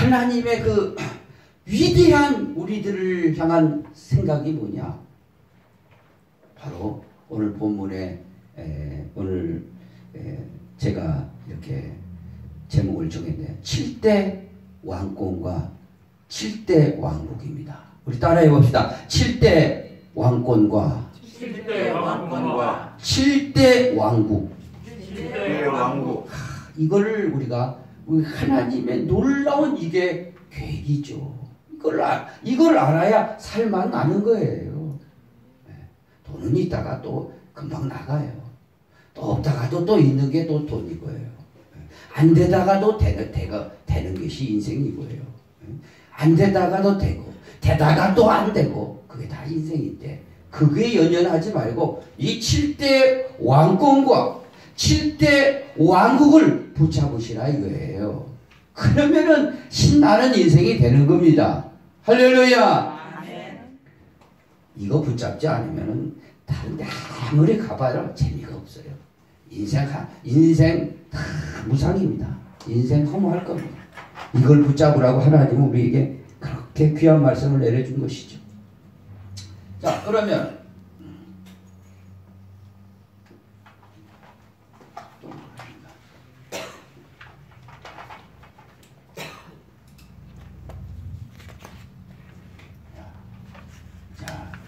하나님의 그 위대한 우리들을 향한 생각이 뭐냐? 바로 오늘 본문에 오늘 제가 이렇게 제목을 정했네요. 7대 왕권과 7대 왕국입니다. 우리 따라해 봅시다. 7대 왕권과 7대 왕국. 7대 왕국. 이거를 우리가 하나님의 놀라운 이게 계획이죠. 이걸 알아야 살만 나는 거예요. 돈은 있다가 또 금방 나가요. 또 없다가도 또 있는 게 또 돈이고요. 안 되다가도 되는 것이 인생이고요. 안 되다가도 되고 되다가 또 안 되고 그게 다 인생인데 그게 연연하지 말고 이 7대 왕권과 7대 왕국을 붙잡으시라 이거예요. 그러면은 신나는 인생이 되는 겁니다. 할렐루야. 아멘. 이거 붙잡지 않으면은 다른 데 아무리 가봐야 재미가 없어요. 인생 다 무상입니다. 인생 허무할 겁니다. 이걸 붙잡으라고 하나님은 우리에게 그렇게 귀한 말씀을 내려준 것이죠. 자, 그러면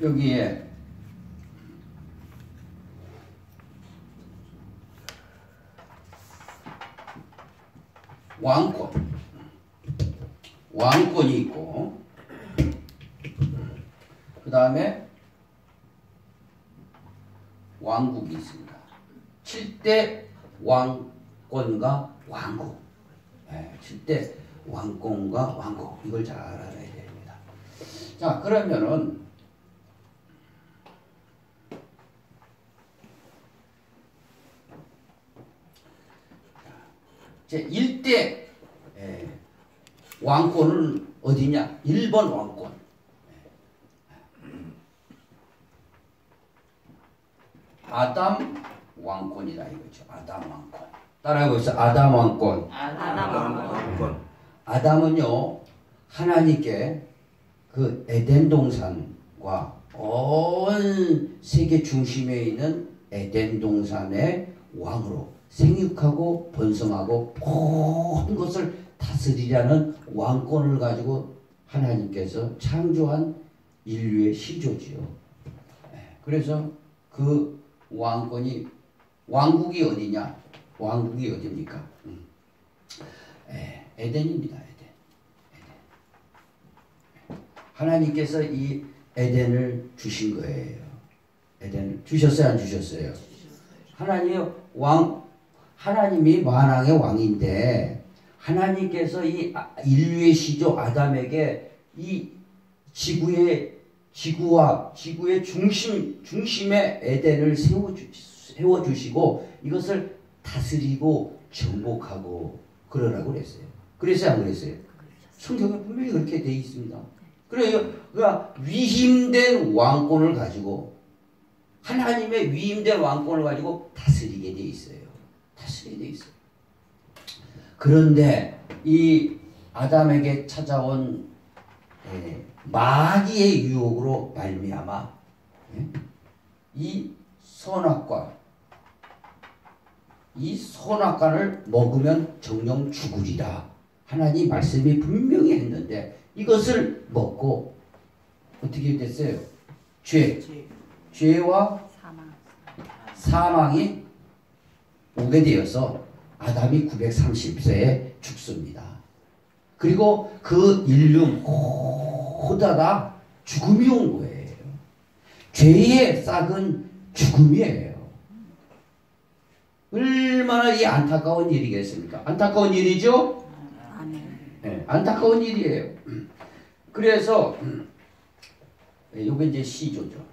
여기에 왕권이 있고 그 다음에 왕국이 있습니다. 7대 왕권과 왕국. 7대 왕권과 왕국. 이걸 잘 알아야 됩니다. 자, 그러면은 제 1대 왕권은 어디냐? 1번 왕권. 아담 왕권이다 이거죠. 아담 왕권. 따라해보세요. 아담 왕권. 아담은요, 하나님께 그 에덴 동산과 온 세계 중심에 있는 에덴 동산의 왕으로 생육하고 번성하고 모든 것을 다스리라는 왕권을 가지고 하나님께서 창조한 인류의 시조지요. 그래서 그 왕국이 어디냐? 왕국이 어디입니까? 에덴입니다. 에덴. 하나님께서 이 에덴을 주신 거예요. 에덴을 주셨어요, 안 주셨어요? 하나님이 만왕의 왕인데 하나님께서 이 인류의 시조 아담에게 이 지구의 중심에 에덴을 세워주시고 이것을 다스리고 정복하고 그러라고 그랬어요. 그랬어요, 안 그랬어요? 성경에 분명히 그렇게 되어 있습니다. 그래요. 그러니까 위임된 왕권을 가지고 하나님의 위임된 왕권을 가지고 다스리게 되어 있어요. 다스리게 되어 있어요. 그런데 이 아담에게 찾아온 마귀의 유혹으로 말미암아 이 선악과를 먹으면 정령 죽으리라. 하나님 말씀이 분명히 했는데 이것을 먹고 어떻게 됐어요? 죄와 사망이 오게 되어서 아담이 930세에 죽습니다. 그리고 그 인류 모두가 죽음이 온 거예요. 죄의 싹은 죽음이에요. 얼마나 이 안타까운 일이겠습니까? 안타까운 일이죠? 네, 안타까운 일이에요. 그래서 이게 이제 시조죠.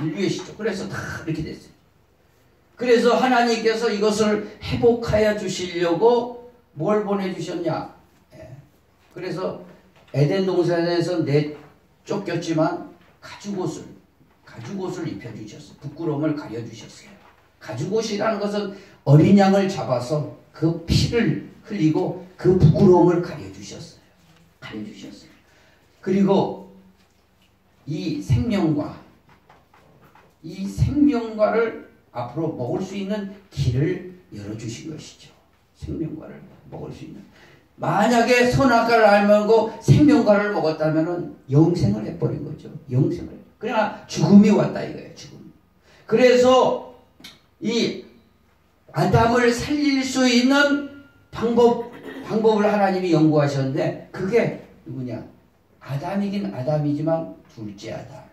인류의 시조. 그래서 다 이렇게 됐어요. 그래서 하나님께서 이것을 회복하여 주시려고 뭘 보내주셨냐? 그래서 에덴 동산에서 쫓겼지만 가죽옷을 입혀주셨어요. 부끄러움을 가려주셨어요. 가죽옷이라는 것은 어린 양을 잡아서 그 피를 흘리고 그 부끄러움을 가려주셨어요. 가려주셨어요. 그리고 이 생명과를 앞으로 먹을 수 있는 길을 열어주신 것이죠. 생명과를 먹을 수 있는. 만약에 선악과를 알고 생명과를 먹었다면 영생을 해버린 거죠. 영생을. 그러나 죽음이 왔다 이거예요. 죽음. 그래서 이 아담을 살릴 수 있는 방법을 하나님이 연구하셨는데 그게 누구냐? 아담이긴 아담이지만 둘째 아담.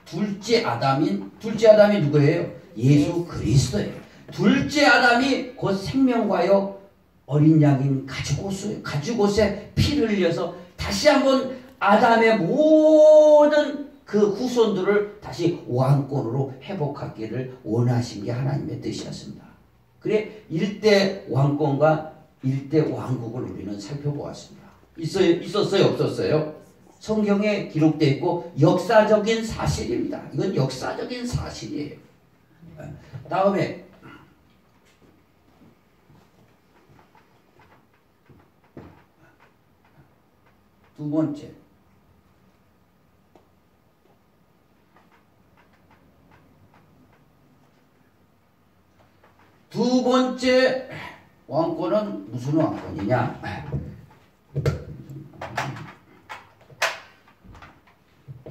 둘째 아담이 누구예요? 예수 그리스도예요. 둘째 아담이 곧 생명과요 어린 양인 가죽옷에 피를 흘려서 다시 한번 아담의 모든 그 후손들을 다시 왕권으로 회복하기를 원하신 게 하나님의 뜻이었습니다. 그래 1대 왕권과 1대 왕국을 우리는 살펴보았습니다. 있었어요? 없었어요? 성경에 기록되어 있고 역사적인 사실입니다. 이건 역사적인 사실이에요. 다음에 두 번째 왕권은 무슨 왕권이냐?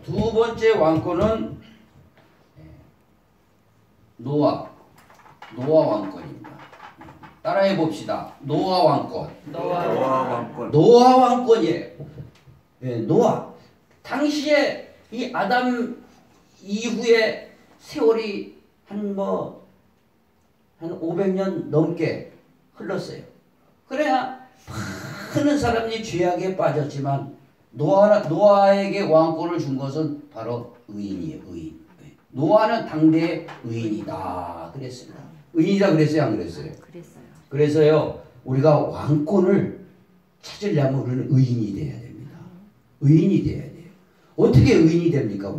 두 번째 왕권은 노아 왕권입니다. 따라해 봅시다. 노아 왕권. 노아 왕권이에요. 네, 노아. 당시에 이 아담 이후에 세월이 한 500년 넘게 흘렀어요. 그래야 많은 사람이 죄악에 빠졌지만 노아에게 왕권을 준 것은 바로 의인이에요. 의인. 노아는 당대의 의인이다 그랬습니다. 의인이다 그랬어요? 안 그랬어요? 그랬어요. 그래서요 우리가 왕권을 찾으려면 우리는 의인이 돼야 됩니다. 의인이 돼야 돼요. 어떻게 의인이 됩니까?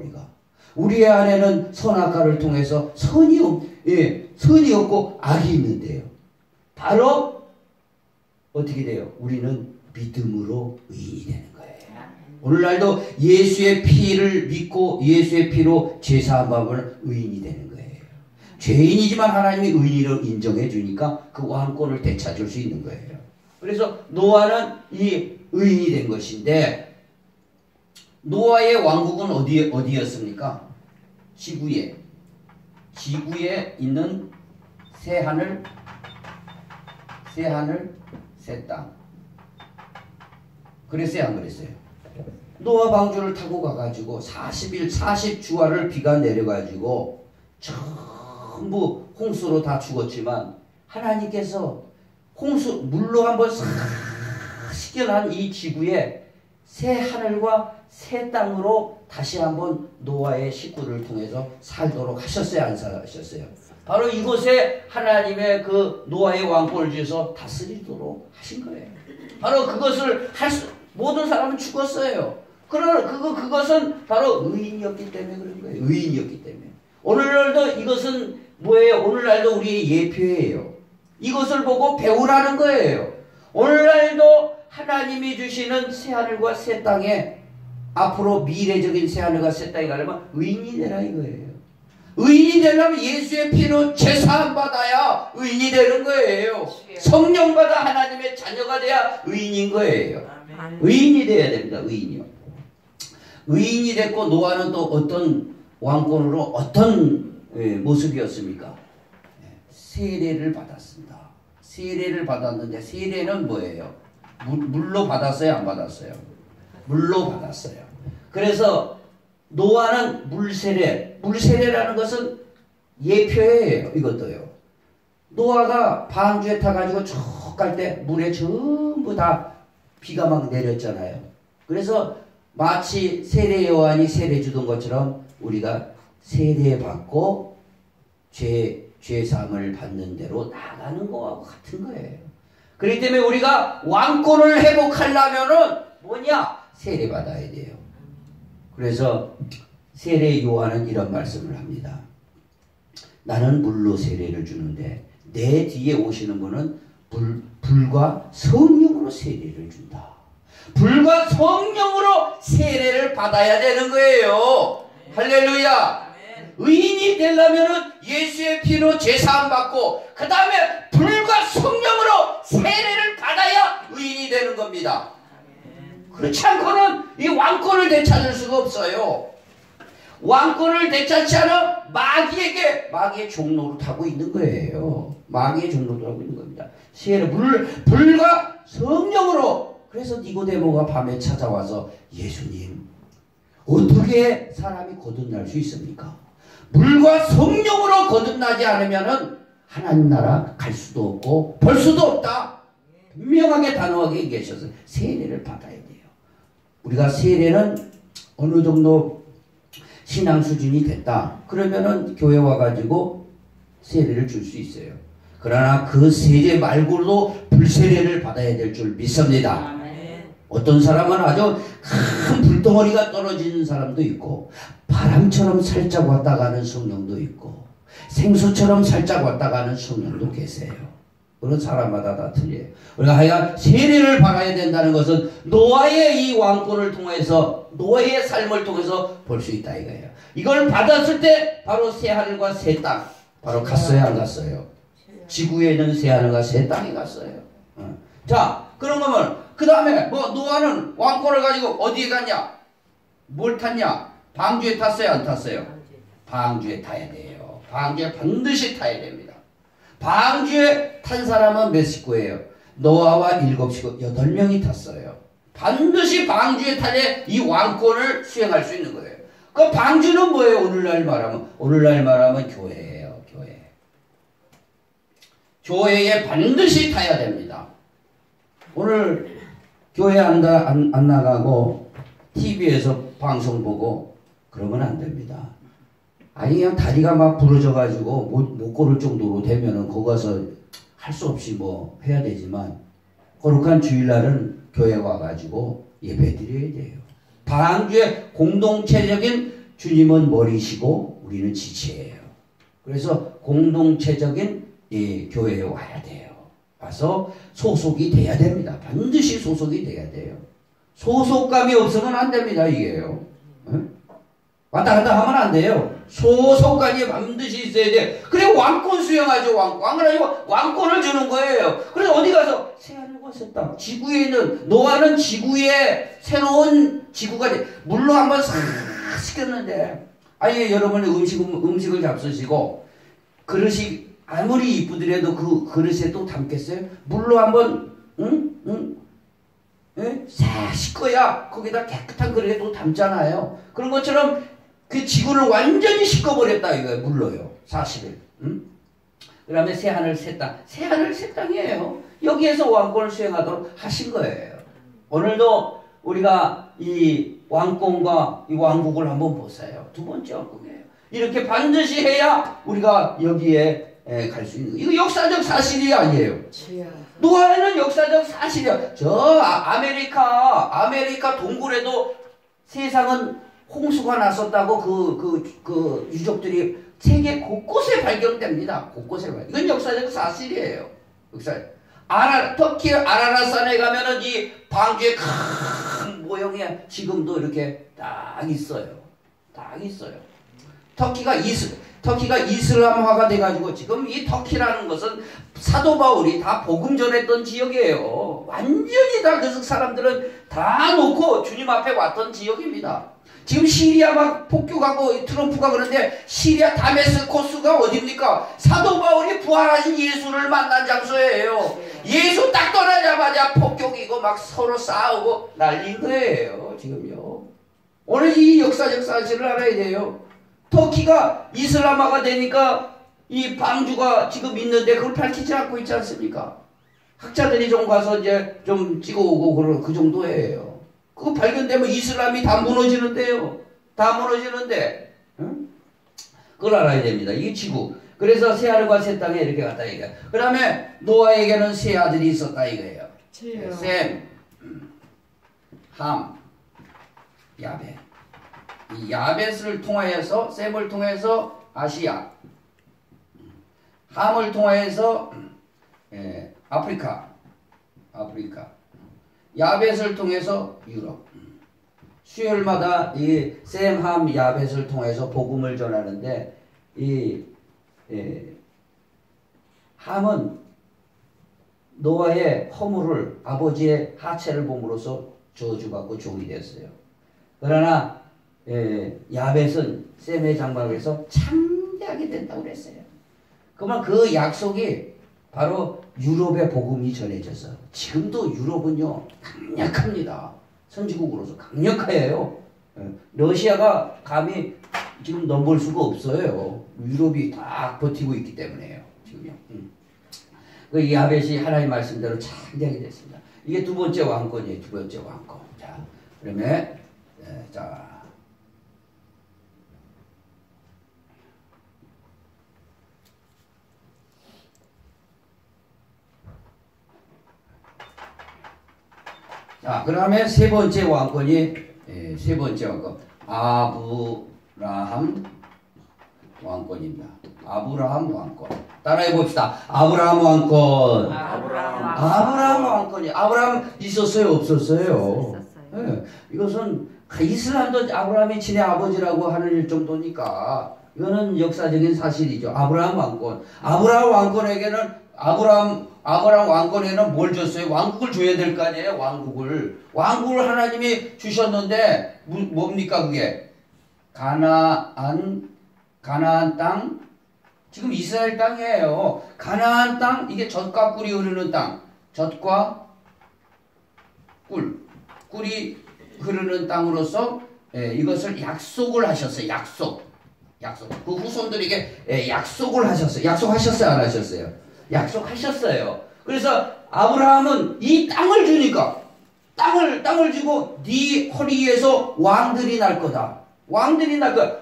우리의 안에는 선악과를 통해서 선이 없고 악이 있는데요. 바로 어떻게 돼요? 우리는 믿음으로 의인이 되는 거예요. 오늘날도 예수의 피를 믿고 예수의 피로 죄사함 받으면 의인이 되는 거예요. 죄인이지만 하나님이 의인으로 인정해 주니까 그 왕권을 되찾을 수 있는 거예요. 그래서 노아는 이 의인이 된 것인데 노아의 왕국은 어디였습니까? 지구에 있는 새 하늘, 새 땅. 그랬어요, 안 그랬어요? 노아 방주를 타고 가가지고 40주화를 비가 내려가지고 전부 홍수로 다 죽었지만 하나님께서 물로 한번 싹 씻겨난 이 지구에 새 하늘과 새 땅으로 다시 한번 노아의 식구를 통해서 살도록 하셨어요, 안 하셨어요? 바로 이곳에 하나님의 그 노아의 왕권을 주셔서 다스리도록 하신 거예요. 바로 그것을 모든 사람은 죽었어요. 그러나 그것은 바로 의인이었기 때문에 그런 거예요. 의인이었기 때문에. 오늘날도 이것은 뭐예요? 오늘날도 우리의 예표예요. 이것을 보고 배우라는 거예요. 오늘날도 하나님이 주시는 새하늘과 새 땅에 앞으로 미래적인 새하늘과 새 땅에 가려면 의인이 되라 이거예요. 의인이 되려면 예수의 피로 제사함 받아야 의인이 되는 거예요. 성령 받아 하나님의 자녀가 돼야 의인인 거예요. 의인이 돼야 됩니다. 의인이요. 의인이 됐고 노아는 또 어떤 왕권으로 어떤 모습이었습니까? 세례를 받았습니다. 세례를 받았는데 세례는 뭐예요? 물로 받았어요? 안 받았어요? 물로 받았어요. 그래서 노아는 물세례라는 것은 예표예요. 이것도요. 노아가 방주에 타가지고 쭉 갈 때 물에 전부 다 비가 막 내렸잖아요. 그래서 마치 세례 요한이 세례 주던 것처럼 우리가 세례 받고 죄사함을 받는 대로 나가는 거하고 같은 거예요. 그렇기 때문에 우리가 왕권을 회복하려면은 뭐냐? 세례 받아야 돼요. 그래서 세례 요한은 이런 말씀을 합니다. 나는 물로 세례를 주는데 내 뒤에 오시는 분은 불과 성령으로 세례를 준다. 불과 성령으로 세례를 받아야 되는 거예요. 할렐루야. 의인이 되려면 예수의 피로 제사함 받고 그 다음에 불과 성령으로 세례를 받아야 의인이 되는 겁니다. 그렇지 않고는 이 왕권을 되찾을 수가 없어요. 왕권을 되찾지 않아 마귀의 종로를 타고 있는 거예요. 마귀의 종로를 타고 있는 겁니다. 세례를 불과 성령으로. 그래서 니고데모가 밤에 찾아와서 예수님, 어떻게 사람이 거듭날 수 있습니까? 물과 성령으로 거듭나지 않으면은 하나님 나라 갈 수도 없고 볼 수도 없다. 분명하게 단호하게 얘기하셔서 세례를 받아야 돼요. 우리가 세례는 어느 정도 신앙 수준이 됐다. 그러면은 교회 와가지고 세례를 줄 수 있어요. 그러나 그 세례 말고도 불세례를 받아야 될 줄 믿습니다. 어떤 사람은 아주 큰 불덩어리가 떨어지는 사람도 있고 바람처럼 살짝 왔다 가는 성령도 있고 생수처럼 살짝 왔다 가는 성령도 계세요. 그런 사람마다 다 틀려요. 우리가 하여간 세례를 받아야 된다는 것은 노아의 이 왕권을 통해서 노아의 삶을 통해서 볼 수 있다 이거예요. 이걸 받았을 때 바로 새하늘과 새 땅 바로 갔어요 안 갔어요? 지구에 있는 새하늘과 새 땅에 갔어요. 자 그런 거면 그 다음에 뭐 노아는 왕권을 가지고 어디에 갔냐? 뭘 탔냐? 방주에 탔어요 안 탔어요? 방주에 타야 돼요. 방주에 반드시 타야 됩니다. 방주에 탄 사람은 몇 식구예요? 노아와 7식구 8명이 탔어요. 반드시 방주에 타야 이 왕권을 수행할 수 있는 거예요. 그 방주는 뭐예요? 오늘날 말하면 교회예요. 교회. 교회에 반드시 타야 됩니다. 오늘 교회 안 나가고 TV에서 방송 보고 그러면 안 됩니다. 아니 그냥 다리가 막 부러져가지고 못 걸을 정도로 되면은 거기 가서 할 수 없이 뭐 해야 되지만 거룩한 주일날은 교회 와가지고 예배 드려야 돼요. 방주의 공동체적인 주님은 머리시고 우리는 지체예요. 그래서 공동체적인 교회에 와야 돼요. 와서 소속이 돼야 됩니다. 반드시 소속이 돼야 돼요. 소속감이 없으면 안 됩니다. 이게요. 응? 왔다 갔다 하면 안 돼요. 소속감이 반드시 있어야 돼요. 그래 왕권 수행하죠. 왕을 가지고 왕권을 주는 거예요. 그래서 어디 가서 새하늘과 새 땅 지구에 있는 노아는 지구에 새로운 지구가 돼. 물로 한번 싹 시켰는데 아예 여러분이 음식을 잡수시고 그릇이 아무리 이쁘더라도 그 그릇에 또 담겠어요? 물로 한번 싹 씻어야 거기다 깨끗한 그릇에 또 담잖아요. 그런 것처럼 그 지구를 완전히 씻어버렸다 이거예요. 물로요. 40일. 그 다음에 새하늘 새땅. 새하늘 새땅이에요. 여기에서 왕권을 수행하도록 하신 거예요. 오늘도 우리가 이 왕권과 이 왕국을 한번 보세요. 두 번째 왕국이에요. 이렇게 반드시 해야 우리가 여기에 갈 수 있는 거예요. 이거 역사적 사실이 아니에요. 노아에는 역사적 사실이야. 저 아메리카 동굴에도 세상은 홍수가 났었다고 그 유적들이 세계 곳곳에 발견됩니다. 곳곳에 발견. 이건 역사적 사실이에요. 터키 아라라산에 가면은 이 방주에 큰 모형이 지금도 이렇게 딱 있어요. 딱 있어요. 터키가 이슬람화가 돼가지고 지금 이 터키라는 것은 사도 바울이 다 복음 전했던 지역이에요. 완전히 다 그 사람들은 다 놓고 주님 앞에 왔던 지역입니다. 지금 시리아 막 폭격하고 트럼프가 그러는데 시리아 다메스코스가 어딥니까? 사도 바울이 부활하신 예수를 만난 장소예요. 예수 딱 떠나자마자 폭격이고 막 서로 싸우고 난린 거예요. 지금요. 오늘 이 역사적 사실을 알아야 돼요. 터키가 이슬람화가 되니까 이 방주가 지금 있는데 그걸 밝히지 않고 있지 않습니까? 학자들이 좀 가서 이제 좀 찍어오고 그런 그 정도예요. 그거 발견되면 이슬람이 다 무너지는데요. 다 무너지는데. 응? 그걸 알아야 됩니다. 이게 지구. 그래서 새하늘과 새 땅에 이렇게 갔다 이거예요. 그 다음에 노아에게는 세 아들이 있었다 이거예요. 셈, 함, 야벳. 이 야벳을 통하여서 셈을 통해서 아시아, 함을 통해서 아프리카, 야벳을 통해서 유럽. 수요일마다 이 샘함 야벳을 통해서 복음을 전하는데 이 함은 노아의 허물을 아버지의 하체를 봄으로써 저주받고 종이 됐어요. 그러나 야벳은 셈의 장막에서 창대하게 된다고 그랬어요. 그러면 그 약속이 바로 유럽의 복음이 전해져서 지금도 유럽은요 강력합니다. 선지국으로서 강력해요. 러시아가 감히 지금 넘볼 수가 없어요. 유럽이 다 버티고 있기 때문에요. 지금요. 이 야벳이 하나님 말씀대로 창대하게 됐습니다. 이게 두 번째 왕권이에요. 두 번째 왕권. 자, 그러면 그다음에 세 번째 왕권이 세 번째 왕권 아브라함 왕권입니다. 아브라함 왕권. 따라해 봅시다. 아브라함 왕권. 아브라함 왕권이. 아브라함 있었어요, 없었어요? 네. 이것은 이슬람도 아브라함이 친의 아버지라고 하는 정도니까 이거는 역사적인 사실이죠. 아브라함 왕권. 아브라함 왕권에게는 아브라함 왕권에는 뭘 줬어요? 왕국을 줘야 될 거 아니에요? 왕국을 하나님이 주셨는데 뭡니까 그게? 가나안 땅. 지금 이스라엘 땅이에요. 가나안 땅, 이게 젖과 꿀이 흐르는 땅. 젖과 꿀이 흐르는 땅으로서 이것을 약속을 하셨어요. 약속. 그 후손들에게 약속을 하셨어요. 약속하셨어요, 안 하셨어요? 약속하셨어요. 그래서 아브라함은 이 땅을 주니까 땅을 주고 네 허리에서 왕들이 날 거다.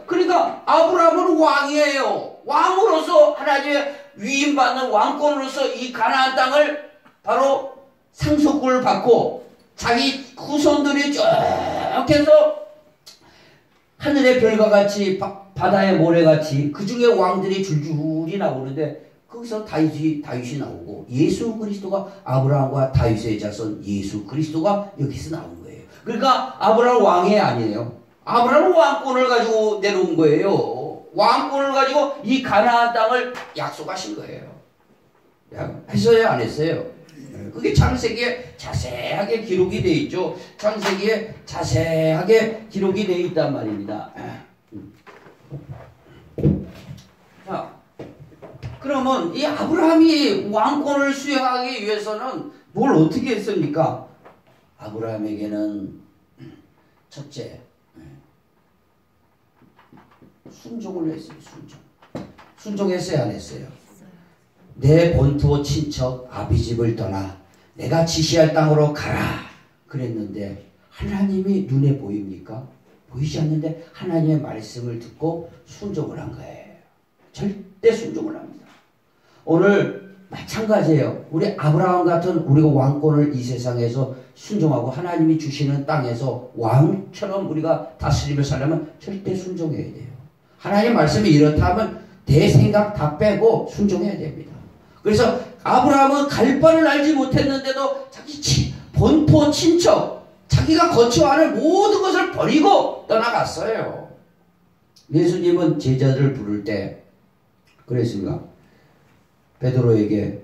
그러니까 아브라함은 왕이에요. 왕으로서 하나님의 위임받는 왕권으로서 이 가나안 땅을 바로 상속을 받고 자기 후손들이 쭉 해서 하늘의 별과 같이 바다의 모래같이 그 중에 왕들이 줄줄이 나오는데 거기서 다윗이 나오고 예수 그리스도가 아브라함과 다윗의 자손 예수 그리스도가 여기서 나온 거예요. 그러니까 아브라함 왕이 아니에요. 아브라함은 왕권을 가지고 내려온 거예요. 왕권을 가지고 이 가나안 땅을 약속하신 거예요. 했어요, 안 했어요? 그게 창세기에 자세하게 기록이 되어 있죠. 창세기에 자세하게 기록이 되어 있단 말입니다. 자, 그러면 이 아브라함이 왕권을 수행하기 위해서는 뭘 어떻게 했습니까? 아브라함에게는 첫째, 순종을 했어요. 순종했어요, 안 했어요? 내 본토 친척 아비집을 떠나 내가 지시할 땅으로 가라 그랬는데 하나님이 눈에 보입니까? 보이지 않는데 하나님의 말씀을 듣고 순종을 한 거예요. 절대 순종을 합니다. 오늘 마찬가지예요. 우리 아브라함 같은 우리가 왕권을 이 세상에서 순종하고 하나님이 주시는 땅에서 왕처럼 우리가 다스리며 살려면 절대 순종해야 돼요. 하나님 말씀이 이렇다 하면 내 생각 다 빼고 순종해야 됩니다. 그래서 아브라함은 갈 바를 알지 못했는데도 자기 본토 친척 자기가 거처하는 모든 것을 버리고 떠나갔어요. 예수님은 제자들을 부를 때 그랬습니다. 베드로에게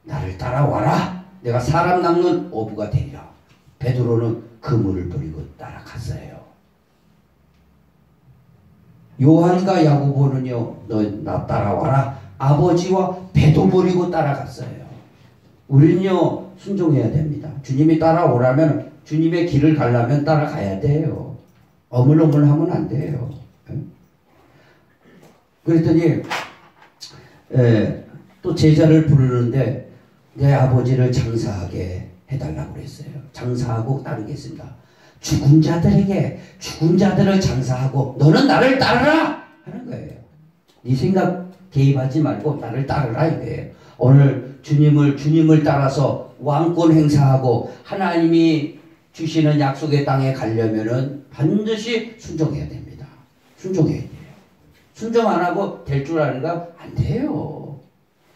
나를 따라와라. 내가 사람 낚는 어부가 되리라. 베드로는 그물을 버리고 따라갔어요. 요한과 야고보는요, 너 나 따라와라. 아버지와 배도 버리고 따라갔어요. 우리는요, 순종해야 됩니다. 주님이 따라오라면, 주님의 길을 가려면 따라가야 돼요. 어물어물하면 안 돼요. 그랬더니 또 제자를 부르는데 내 아버지를 장사하게 해달라고 그랬어요. 장사하고 따르겠습니다. 죽은 자들을 장사하고 너는 나를 따르라 하는 거예요. 네 생각 개입하지 말고 나를 따르라 이거예요. 오늘 주님을 따라서 왕권 행사하고 하나님이 주시는 약속의 땅에 가려면은 반드시 순종해야 됩니다. 순종해야 돼요. 순종 안 하고 될 줄 아는가? 안 돼요.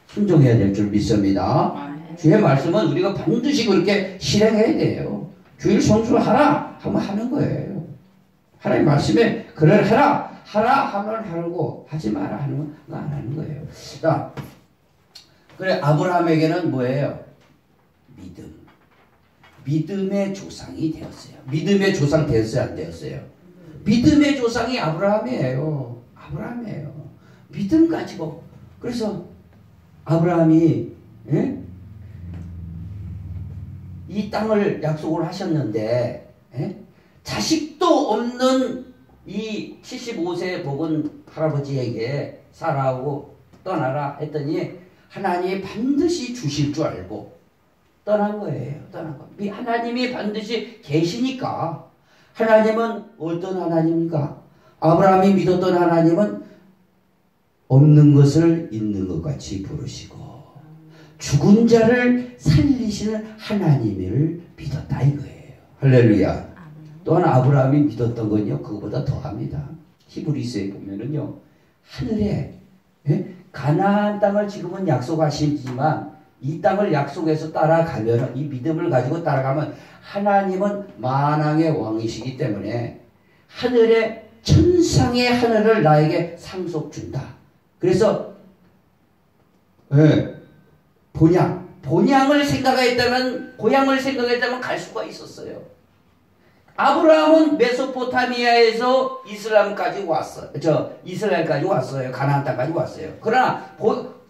순종해야 될 줄 믿습니다. 주의 말씀은 우리가 반드시 그렇게 실행해야 돼요. 주일 성수하라 하면 하는 거예요. 하나님 말씀에 그를 해라 하라 하면 하고 하지 마라 하는 건 안 하는 거예요. 자, 그래 아브라함에게는 뭐예요? 믿음. 믿음의 조상이 되었어요. 믿음의 조상 되었어요, 안 되었어요? 믿음의 조상이 아브라함이에요. 아브라함이에요. 믿음 가지고. 그래서 아브라함이 이 땅을 약속을 하셨는데 자식도 없는 이 75세 먹은 할아버지에게 사라하고 떠나라 했더니 하나님이 반드시 주실 줄 알고 떠난 거예요. 떠난 거. 하나님이 반드시 계시니까. 하나님은 어떤 하나님입니까? 아브라함이 믿었던 하나님은 없는 것을 있는 것 같이 부르시고 죽은 자를 살리시는 하나님을 믿었다 이거예요. 할렐루야. 또한 아브라함이 믿었던 건요, 그거보다 더합니다. 히브리서에 보면은요, 하늘에 가나안 땅을 지금은 약속하시지만 이 땅을 약속해서 따라가면, 이 믿음을 가지고 따라가면 하나님은 만왕의 왕이시기 때문에 하늘의 천상의 하늘을 나에게 상속 준다. 그래서 본향을 생각했다면, 고향을 생각했다면 갈 수가 있었어요. 아브라함은 메소포타미아에서 이스라엘까지 왔어요. 가나안 땅까지 왔어요. 그러나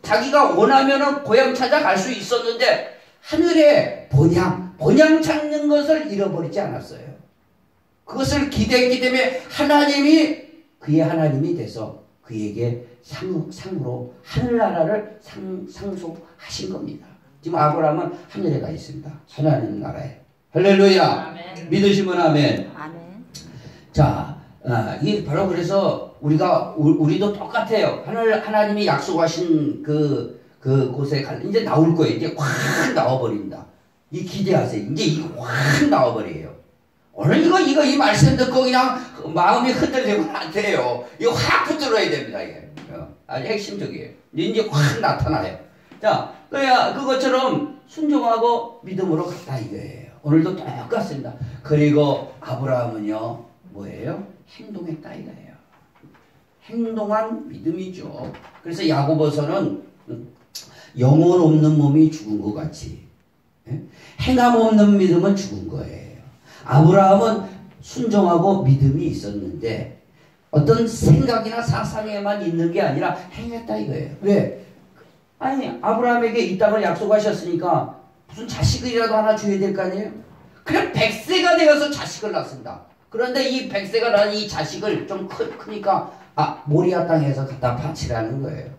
자기가 원하면은 고향 찾아갈 수 있었는데 하늘의 본향 찾는 것을 잃어버리지 않았어요. 그것을 기대했기 때문에 하나님이 그의 하나님이 돼서 그에게 상으로 하늘나라를 상속하신 겁니다. 지금 아브라함은 하늘에 가 있습니다. 하나님 나라에. 할렐루야. 아멘. 믿으시면 아멘. 아멘. 자, 이게 바로 그래서 우리도 똑같아요. 하나님이 약속하신 그 곳에 이제 나올 거예요. 이제 확 나와버립니다. 이 기대하세요. 이제 이거 확 나와버려요. 오늘 이 말씀 듣고 그냥 마음이 흔들리면 안 돼요. 이거 확 붙들어야 됩니다. 이게 아주 핵심적이에요. 이제 확 나타나요. 자, 그것처럼 순종하고 믿음으로 갔다 이거예요. 오늘도 똑같습니다. 그리고 아브라함은요, 뭐예요? 행동했다 이거예요. 행동한 믿음이죠. 그래서 야고보서는 영혼 없는 몸이 죽은 것 같이 행함 없는 믿음은 죽은 거예요. 아브라함은 순종하고 믿음이 있었는데 어떤 생각이나 사상에만 있는 게 아니라 행했다 이거예요. 왜? 아니 아브라함에게 이 땅을 약속하셨으니까 무슨 자식이라도 하나 줘야 될 거 아니에요? 그냥 100세가 되어서 자식을 낳습니다. 그런데 이 100세가 난 이 자식을 좀 크니까 모리아 땅에서 갖다 바치라는 거예요.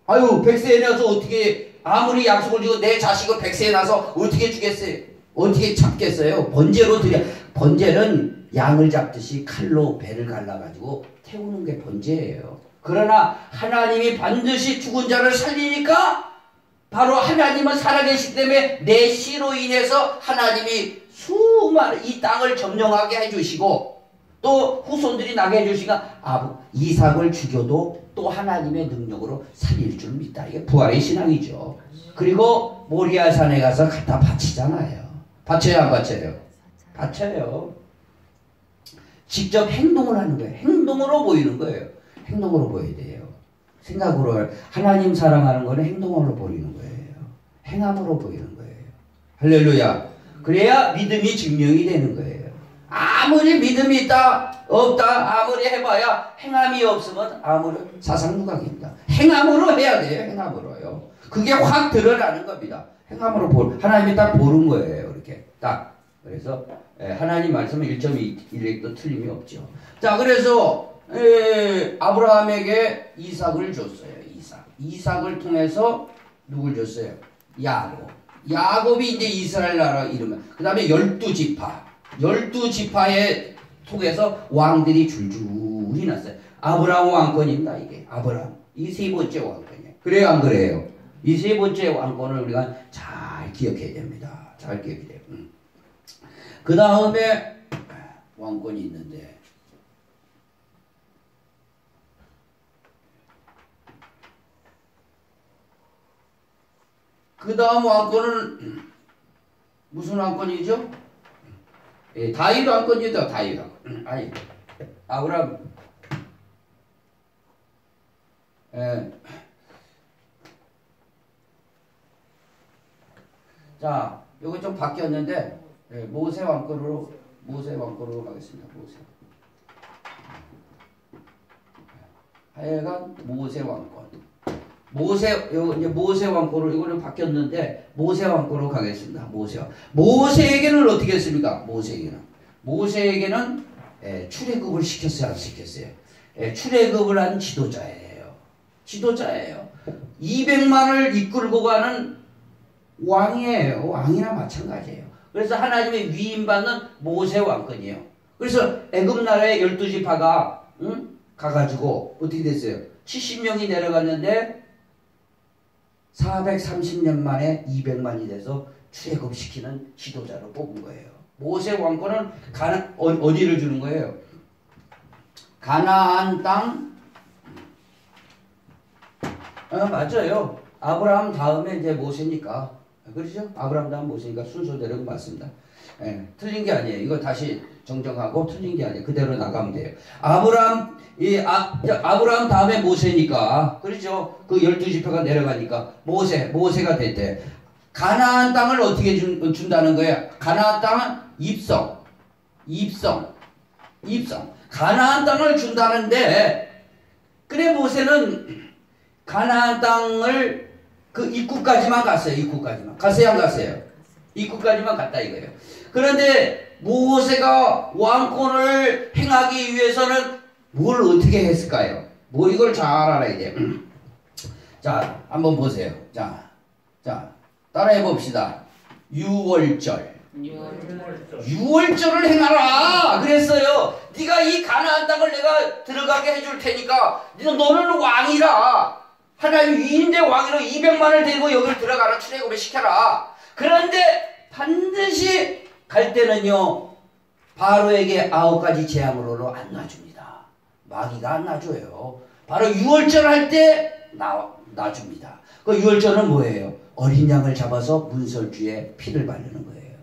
아유 100세에 나서 어떻게 아무리 약속을 주고 내 자식을 100세에 나서 어떻게 주겠어요? 어떻게 잡겠어요? 번제는 양을 잡듯이 칼로 배를 갈라가지고 태우는 게 번제예요. 그러나 하나님이 반드시 죽은 자를 살리니까 바로 하나님은 살아계시기 때문에 내 씨로 인해서 하나님이 수많은 이 땅을 점령하게 해주시고 또 후손들이 나게 해주시니까 이삭을 죽여도 또 하나님의 능력으로 살릴 줄 믿다. 이게 부활의 신앙이죠. 그리고 모리아 산에 가서 갖다 바치잖아요. 바쳐요 안 바쳐요? 바쳐요. 직접 행동을 하는 거예요. 행동으로 보이는 거예요. 행동으로 보여야 돼요. 생각으로 하나님 사랑하는 거는 행동으로 보이는 거예요. 행함으로 보이는 거예요. 할렐루야. 그래야 믿음이 증명이 되는 거예요. 아무리 믿음이 있다 없다 아무리 해봐야 행함이 없으면 아무런 사상누각입니다. 행함으로 해야 돼요. 행함으로요. 그게 확 드러나는 겁니다. 행함으로 하나님이 딱 보는 거예요. 이렇게 딱. 그래서 하나님 말씀은 1.1획도 틀림이 없죠. 자, 그래서 아브라함에게 이삭을 줬어요. 이삭을 통해서 누굴 줬어요? 야곱이 이제 이스라엘 나라 이름을. 그 다음에 12지파. 12지파에 통해서 왕들이 줄줄이 났어요. 아브라함 왕권입니다. 이게 아브라함. 이 세 번째 왕권이에요. 그래요 안 그래요? 이 세 번째 왕권을 우리가 잘 기억해야 됩니다. 잘 기억해야 돼요. 그 다음에 왕권이 있는데 그 다음 왕권은 무슨 왕권이죠? 예, 다윗 왕권이죠. 다윗 왕권. 아니, 아브라함. 예. 자, 요거 좀 바뀌었는데 예, 모세 왕권으로 가겠습니다. 하여간 모세 왕권. 모세 왕권으로 이거는 바뀌었는데 모세 왕권으로 가겠습니다. 모세에게는 어떻게 했습니까? 모세에게는 출애굽을 시켰어요, 안 시켰어요? 출애굽을 한 지도자예요. 200만을 이끌고 가는 왕이에요. 왕이나 마찬가지예요. 그래서 하나님의 위임받는 모세 왕권이에요. 그래서 애굽 나라의 12지파가 가가지고 어떻게 됐어요? 70명이 내려갔는데 430년 만에 200만이 돼서 출애굽시키는 지도자로 뽑은 거예요. 모세 왕권은 어디를 주는 거예요? 가나안 땅. 맞아요. 아브라함 다음에 이제 모세니까. 그렇죠? 아브라함 다음 모세니까 순서대로 맞습니다. 예, 틀린 게 아니에요. 이거 다시 정정하고 틀린 게 아니에요. 그대로 나가면 돼요. 아브라함 다음에 모세니까, 그렇죠? 그 12지파가 내려가니까 모세가 됐대. 가나안 땅을 어떻게 준다는 거야? 가나안 땅은 입성. 가나안 땅을 준다는데, 그래 모세는 가나안 땅을 그 입구까지만 갔어요. 갔어요, 안 갔어요? 입구까지만 갔다 이거예요. 그런데 모세가 왕권을 행하기 위해서는 뭘 어떻게 했을까요? 이걸 잘 알아야 돼요. 자, 한번 보세요. 자, 따라해 봅시다. 유월절을 행하라 그랬어요. 네가 이 가나안 땅을 내가 들어가게 해줄 테니까 너는 왕이라. 하나님 위인대 왕으로 200만을 데리고 여기를 들어가라. 출애굽을 시켜라. 그런데 반드시 갈 때는요, 바로에게 9가지 재앙으로 안 놔줍니다. 마귀가 안 놔줘요. 바로 유월절 할 때 놔줍니다. 그 유월절은 뭐예요? 어린 양을 잡아서 문설주에 피를 바르는 거예요.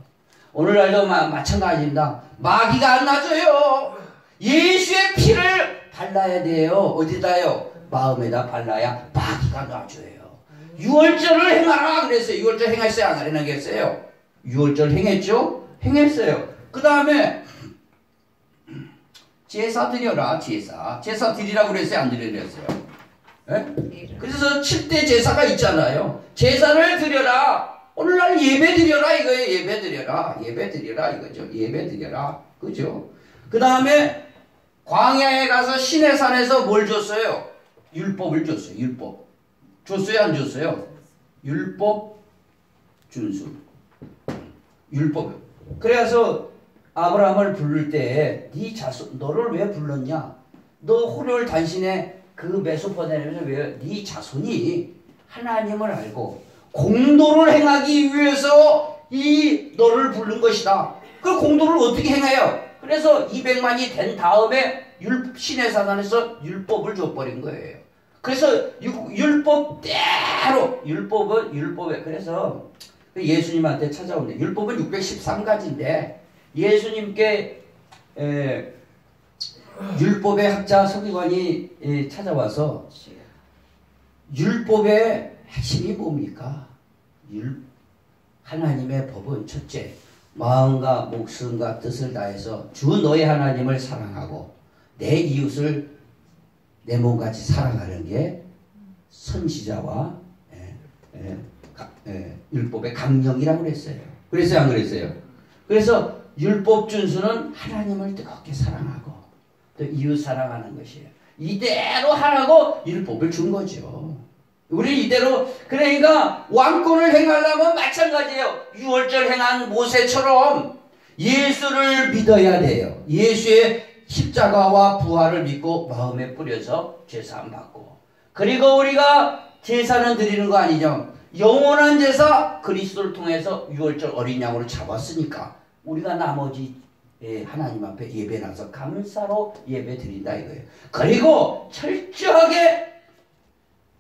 오늘날도 마찬가지입니다. 마귀가 안 놔줘요. 예수의 피를 발라야 돼요. 어디다요? 마음에다 발라야 마귀가 놔줘요. 유월절을 행하라 그랬어요. 유월절 행했어요? 안 행했어요? 유월절 행했죠? 행했어요. 그 다음에 제사 드려라. 제사 드리라고 그랬어요? 안 드리랬어요? 네? 그래서 7대 제사가 있잖아요. 제사를 드려라. 오늘날 예배 드려라 이거예요. 예배 드려라 이거죠. 예배 드려라. 그죠? 그 다음에 광야에 가서 시내산에서 뭘 줬어요? 율법을 줬어요. 율법. 줬어요? 안 줬어요? 율법 준수. 율법. 그래서 아브라함을 부를 때 네 자손 너를 왜 불렀냐? 너 호롤 단신에 그 메소포타미아에서 왜 네 자손이 하나님을 알고 공도를 행하기 위해서 이 너를 부른 것이다. 그 공도를 어떻게 행해요? 그래서 200만이 된 다음에 시내산에서 율법을 줘버린 거예요. 그래서 율법에 그래서 예수님한테 찾아오는데 율법은 613가지인데 예수님께 율법의 학자 서기관이 찾아와서 율법의 핵심이 뭡니까? 하나님의 법은 첫째, 마음과 목숨과 뜻을 다해서 주 너의 하나님을 사랑하고 내 이웃을 내 몸같이 사랑하는 게 선지자와 율법의 강령이라고 그랬어요. 그랬어요? 안 그랬어요? 그래서 율법 준수는 하나님을 뜨겁게 사랑하고 또 이웃 사랑하는 것이에요. 이대로 하라고 율법을 준 거죠. 우리 이대로 그러니까 왕권을 행하려면 마찬가지예요. 유월절 행한 모세처럼 예수를 믿어야 돼요. 예수의 십자가와 부활을 믿고 마음에 뿌려서 제사함 받고 그리고 우리가 제사는 드리는 거 아니죠. 영원한 제사 그리스도를 통해서 유월절 어린 양으로 잡았으니까 우리가 나머지 하나님 앞에 예배 나서 감사로 예배 드린다 이거예요. 그리고 철저하게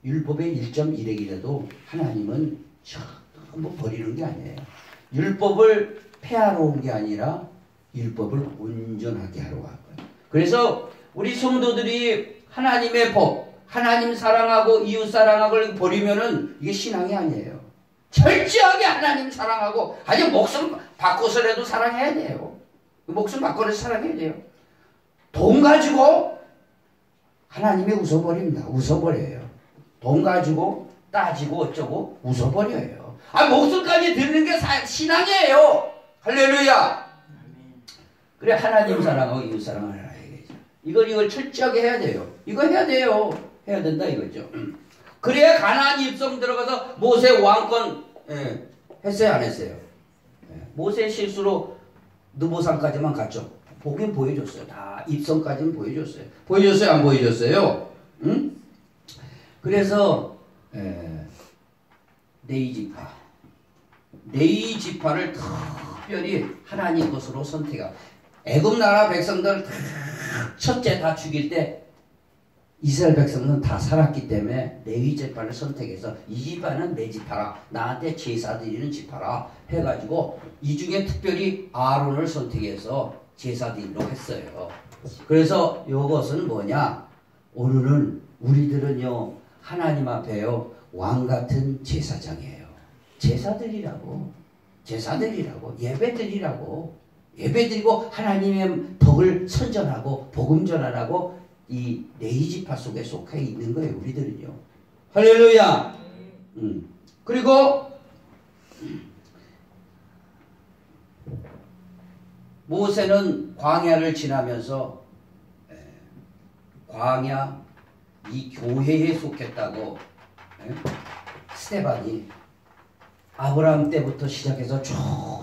율법의 1.1핵이라도 하나님은 뭐 버리는 게 아니에요. 율법을 폐하러 온 게 아니라 율법을 온전하게 하러 왔고요. 그래서 우리 성도들이 하나님의 법, 하나님 사랑하고 이웃 사랑하고 버리면은 이게 신앙이 아니에요. 철저하게 하나님 사랑하고 아니 목숨 바꿔서라도 사랑해야 돼요. 목숨 바꿔서 사랑해야 돼요. 돈 가지고 하나님이 웃어버립니다. 웃어버려요. 돈 가지고 따지고 어쩌고 웃어버려요. 목숨까지 드리는 게 신앙이에요. 할렐루야. 그래 하나님 사랑하고 이웃 사랑을 해야 되죠. 이걸 철저하게 해야 돼요. 이거 해야 돼요. 해야 된다 이거죠. 그래야 가나안 입성 들어가서 모세 왕권 했어요 안 했어요? 모세 실수로 느보산까지만 갔죠. 보긴 보여줬어요. 다 입성까지는 보여줬어요. 보여줬어요 안 보여줬어요? 응? 그래서 레위 지파를 특별히 하나님 것으로 선택하고 애굽 나라 백성들 첫째 다 죽일 때 이스라엘 백성은 다 살았기 때문에 레위 지파를 선택해서 이 지파는 내 지파라 나한테 제사 드리는 지파라 해가지고 이 중에 특별히 아론을 선택해서 제사 드리려고 했어요. 그래서 이것은 뭐냐? 오늘은 우리들은요 하나님 앞에요 왕같은 제사장이에요. 제사드리라고 예배드리라고 예배드리고 하나님의 덕을 선전하고 복음 전하라고 이 레위 지파 속에 속해 있는 거예요. 우리들은요. 할렐루야. 그리고 모세는 광야를 지나면서 광야 이 교회에 속했다고 스데반이 아브라함 때부터 시작해서 쭉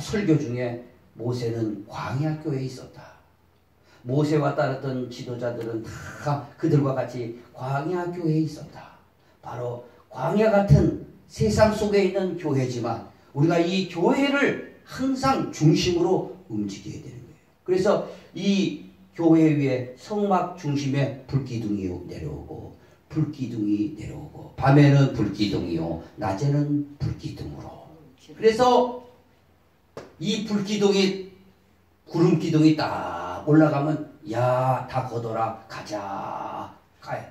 설교 중에 모세는 광야 교회에 있었다. 모세와 따랐던 지도자들은 다 그들과 같이 광야 교회에 있었다. 바로 광야 같은 세상 속에 있는 교회지만 우리가 이 교회를 항상 중심으로 움직여야 되는 거예요. 그래서 이 교회 위에 성막 중심에 불기둥이 내려오고 밤에는 불기둥이요 낮에는 불기둥으로. 그래서 이 불기둥이 구름기둥이 딱 올라가면 야 다 걷어라 가자 가요.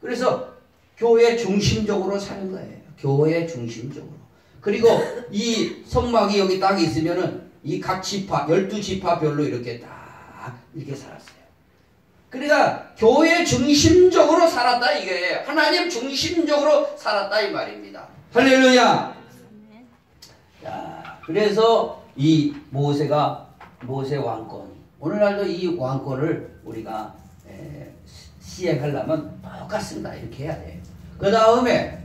그래서 교회 중심적으로 사는 거예요. 교회 중심적으로. 그리고 이 성막이 여기 딱 있으면은 이 각 지파 12지파별로 이렇게 딱 이렇게 살았어요. 그러니까 교회 중심적으로 살았다 이게 하나님 중심적으로 살았다 이 말입니다. 할렐루야. 자, 그래서 이 모세 왕권 오늘날도 이 왕권을 우리가 시행하려면 똑같습니다. 이렇게 해야 돼요. 그 다음에